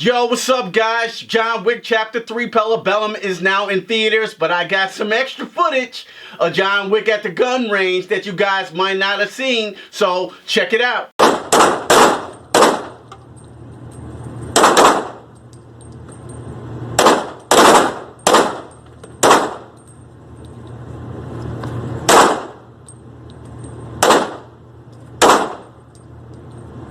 Yo, what's up guys? John Wick Chapter 3 Parabellum is now in theaters, but I got some extra footage of John Wick at the gun range that you guys might not have seen, so check it out.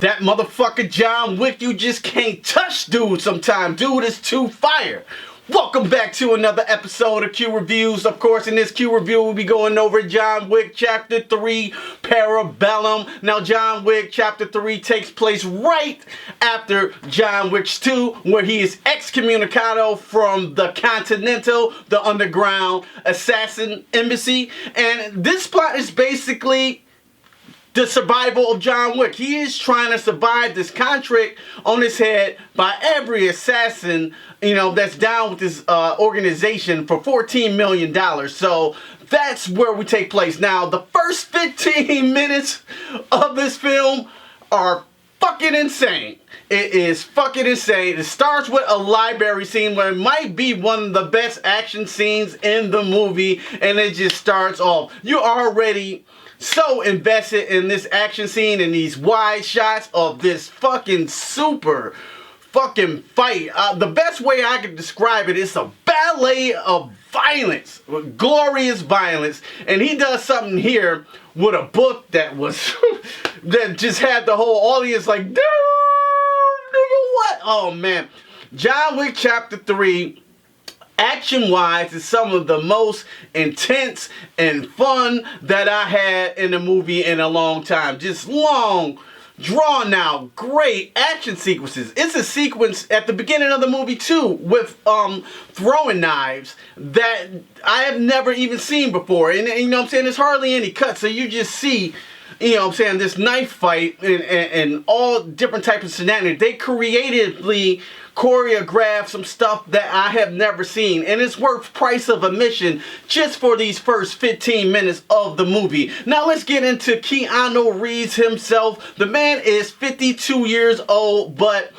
That motherfucker John Wick, you just can't touch dude sometimes. Dude is too fire. Welcome back to another episode of Q Reviews. Of course, in this Q Review, we'll be going over John Wick Chapter 3, Parabellum. Now, John Wick Chapter 3 takes place right after John Wick 2, where he is excommunicado from the Continental, the underground assassin embassy. And this plot is basically the survival of John Wick. He is trying to survive this contract on his head by every assassin, that's down with this organization for $14 million. So that's where we take place. Now, the first 15 minutes of this film are fucking insane. It is fucking insane. It starts with a library scene where it might be one of the best action scenes in the movie, and it just starts off. You're already so invested in this action scene and these wide shots of this fucking super fucking fight. The best way I could describe it is a ballet of violence, glorious violence. And he does something here with a book that was that just had the whole audience like, dude, nigga, what? Oh man, John Wick Chapter 3. Action-wise, is some of the most intense and fun that I had in a movie in a long time. Just long, drawn out, great action sequences. It's a sequence at the beginning of the movie too with throwing knives that I have never even seen before. And you know what I'm saying? There's hardly any cuts, so you just see, this knife fight and all different types of shenanigans. They creatively choreograph some stuff that I have never seen, and it's worth price of admission just for these first 15 minutes of the movie. Now let's get into Keanu Reeves himself. The man is 52 years old, but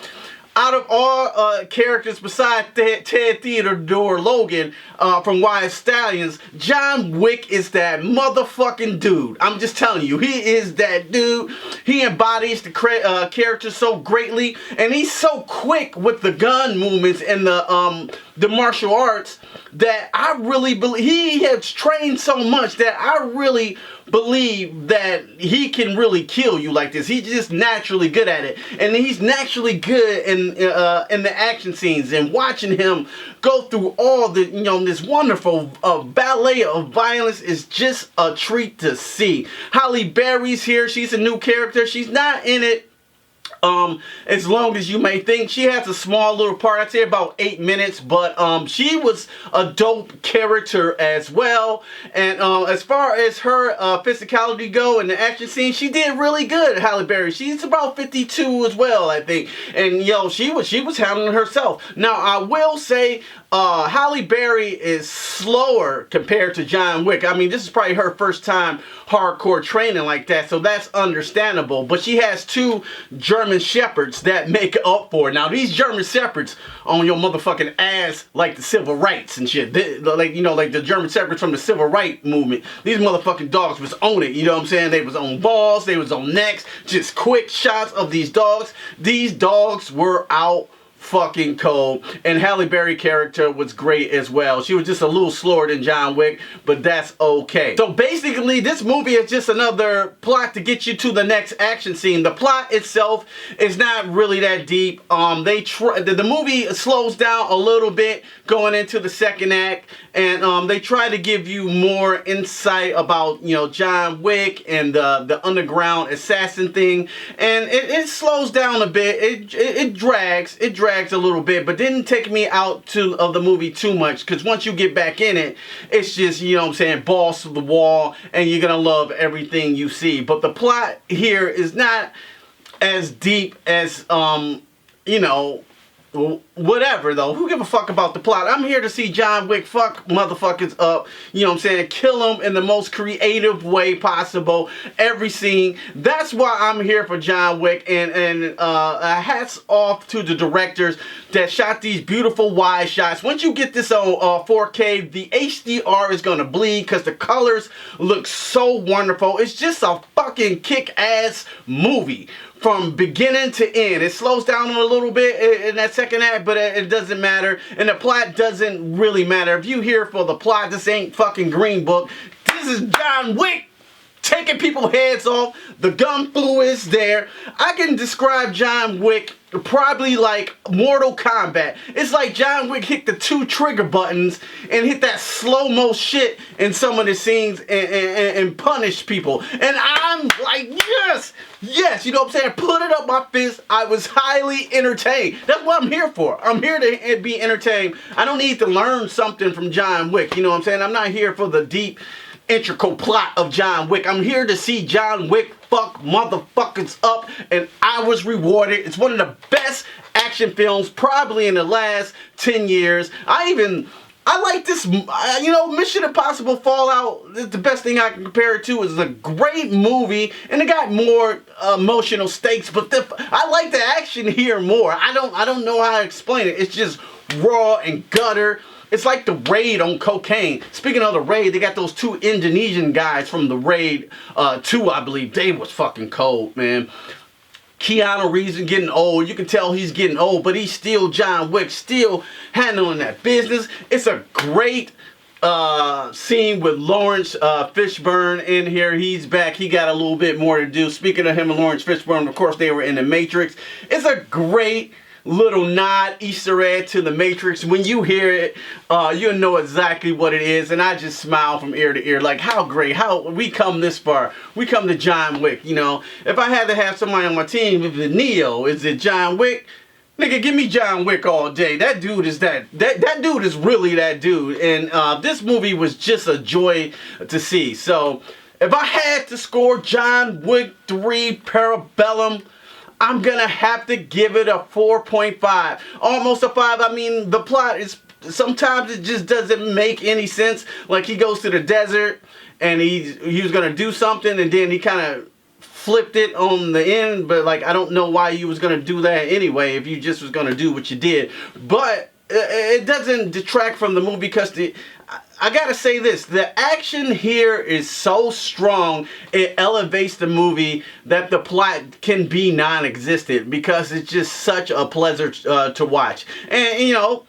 out of all characters besides Ted Theodore Logan from Wild Stallions, John Wick is that motherfucking dude. I'm just telling you, he is that dude. He embodies the character so greatly, and he's so quick with the gun movements and the martial arts that I really believe he has trained so much that I really believe that he can really kill you like this. He's just naturally good at it, and he's naturally good in the action scenes. And watching him go through all the this wonderful ballet of violence is just a treat to see. Halle Berry's here. She's a new character. She's not in it as long as you may think. She has a small little part, I'd say about 8 minutes, but she was a dope character as well. And as far as her physicality go in the action scene, she did really good, Halle Berry. She's about 52 as well, I think. And she was handling herself. Now I will say Halle Berry is slower compared to John Wick. I mean, this is probably her first time hardcore training like that, so that's understandable. But she has two German Shepherds that make up for it. Now, these German Shepherds on your motherfucking ass like the civil rights and shit. Like the German Shepherds from the civil rights movement. These motherfucking dogs was on it, you know what I'm saying? They was on balls, they was on necks, just quick shots of these dogs. These dogs were out fucking cold, and Halle Berry character was great as well. She was just a little slower than John Wick, but that's okay. So basically, this movie is just another plot to get you to the next action scene. The plot itself is not really that deep. The movie slows down a little bit going into the second act, and they try to give you more insight about John Wick and the underground assassin thing, and it slows down a bit. It drags a little bit, but didn't take me out of the movie too much, because once you get back in it, it's just balls to the wall, and you're gonna love everything you see. But the plot here is not as deep as whatever though. Who give a fuck about the plot? I'm here to see John Wick fuck motherfuckers up. You know what I'm saying? Kill them in the most creative way possible. Every scene. That's why I'm here for John Wick. And hats off to the directors that shot these beautiful wide shots. Once you get this on 4K, the HDR is gonna bleed because the colors look so wonderful. It's just a fucking kick-ass movie. From beginning to end. It slows down a little bit in that second act, but it doesn't matter. And the plot doesn't really matter. If you here for the plot, this ain't fucking Green Book. This is John Wick taking people's heads off. The gun flu is there. I can describe John Wick probably like Mortal Kombat. It's like John Wick hit the 2 trigger buttons and hit that slow-mo shit in some of the scenes and punish people. And I'm like, yes, you know what I'm saying? Put it up my fist. I was highly entertained. That's what I'm here for. I'm here to be entertained. I don't need to learn something from John Wick. You know what I'm saying? I'm not here for the deep, integral plot of John Wick. I'm here to see John Wick fuck motherfuckers up, and I was rewarded. It's one of the best action films probably in the last 10 years. I like this, you know, Mission Impossible Fallout, the best thing I can compare it to. Is a great movie, and it got more emotional stakes, but I like the action here more. I don't know how to explain it. It's just raw and gutter. It's like the Raid on cocaine. Speaking of the Raid, they got those 2 Indonesian guys from the Raid 2, I believe. They was fucking cold, man. Keanu Reeves is getting old. You can tell he's getting old, but he's still John Wick, still handling that business. It's a great scene with Lawrence Fishburne in here. He's back. He got a little bit more to do. Speaking of him and Lawrence Fishburne, of course, they were in The Matrix. It's a great little nod, Easter egg to The Matrix. When you hear it, you'll know exactly what it is, and I just smile from ear to ear, like, how great, how we come this far. We come to John Wick, you know. If I had to have somebody on my team, is it Neo, is it John Wick? Nigga, give me John Wick all day. That dude is that dude is really that dude, and this movie was just a joy to see. So, if I had to score John Wick 3 Parabellum, I'm gonna have to give it a 4.5. Almost a 5. I mean, the plot is, sometimes it just doesn't make any sense. Like, he goes to the desert and he was gonna do something, and then he kind of flipped it on the end, but like, I don't know why you was gonna do that anyway if you just was gonna do what you did. But it doesn't detract from the movie, because I gotta say this, the action here is so strong, it elevates the movie that the plot can be non-existent, because it's just such a pleasure to watch. And you know,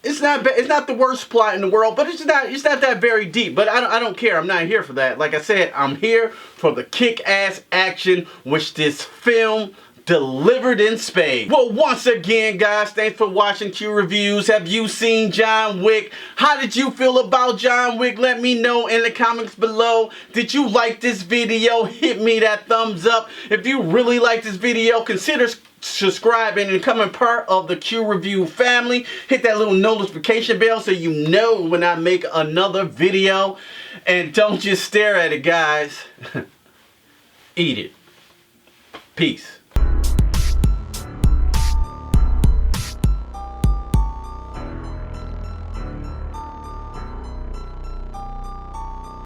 it's not the worst plot in the world, but it's not that very deep. But I don't care. I'm not here for that. Like I said, I'm here for the kick-ass action which this film delivered in spades. Well, once again, guys, thanks for watching Q Reviews. Have you seen John Wick? How did you feel about John Wick? Let me know in the comments below. Did you like this video? Hit me that thumbs up. If you really like this video, consider subscribing and becoming part of the Q Review family. Hit that little notification bell so you know when I make another video. And don't just stare at it, guys. Eat it. Peace.